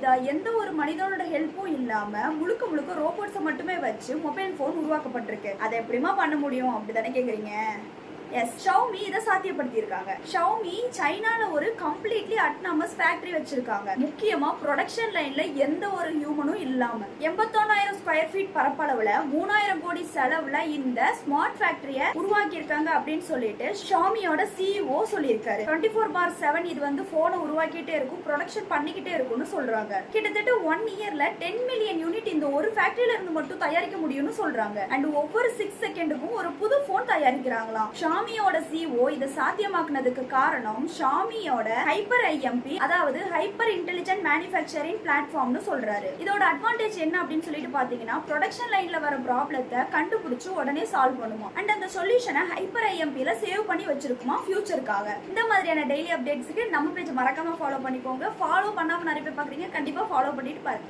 ஆட்டோமேட்டிக்கா எந்த ஒரு மனிதனோட ஹெல்ப்பும் இல்லாம முழுக்க முழுக்க ரோபோட்ஸை மட்டுமே வச்சு மொபைல் போன் உருவாக்கப்பட்டிருக்கு. அதை எப்படிமா பண்ண முடியும் அப்படிதானே கேக்குறீங்க? எஸ், ஷவுமி இதை சாத்தியப்படுத்தி இருக்காங்க. ஷவுமி சைனால ஒரு கம்ப்ளீட்லி அட்டானமஸ் ஃபேக்டரி வச்சிருக்காங்க. முக்கியமா ப்ரொடக்ஷன் லைன்ல எந்த ஒரு ஹியூமனும் இல்லாம 81,000 ஸ்கொயர் ஃபீட் பரப்பளவுல 3,000 கோடி செலவுல இந்த ஸ்மார்ட் ஃபேக்டரிய உருவாக்கி இருக்காங்க அப்படின்னு சொல்லிட்டு ஷவுமியோட சிஇஓ சொல்லியிருக்காரு. 24/7 இது வந்து போனை உருவாக்கிட்டே இருக்கும், ப்ரொடக்ஷன் பண்ணிக்கிட்டே இருக்கும்னு சொல்றாங்க. கிட்டத்தட்ட 1 இயர்ல 10 மில்லியன் யூனிட் இந்த ஒரு ஃபேக்டரியில இருந்து மட்டும் தயாரிக்க முடியும்னு சொல்றாங்க. அண்ட் ஒவ்வொரு 6 செகண்டுக்கும் ஒரு புது போன் தயாரிக்கிறாங்களாம். ஷாமியோட சிஓ இதை சாத்தியமாக்குனதுக்கு காரணம் ஷாமியோட ஹைப்பர் ஐஎம்பி, அதாவது ஹைப்பர் இன்டெலிஜென்ட் மேனுஃபேக்சரிங் பிளாட்ஃபார்ம்னு சொல்றாரு. இதோட அட்வான்டேஜ் என்ன அப்படின்னு சொல்லிட்டு பாத்தீங்கன்னா, ப்ரொடக்ஷன் லைன்ல வர ப்ராப்ளத்தை கண்டுபிடிச்சு உடனே சால்வ் பண்ணுமா. அண்ட் அந்த சொல்யூஷனை ஹைப்பர் ஐஎம்பில சேவ் பண்ணி வச்சிருக்குமா ஃபியூச்சருக்காக. இந்த மாதிரியான டெய்லி அப்டேட்ஸ்க்கு நம்ம பேஜ் மறக்காம ஃபாலோ பண்ணிக்கோங்க. ஃபாலோ பண்ணாம நிறைய பேர் பாக்குறீங்க, கண்டிப்பா ஃபாலோ பண்ணிட்டு பாருங்க.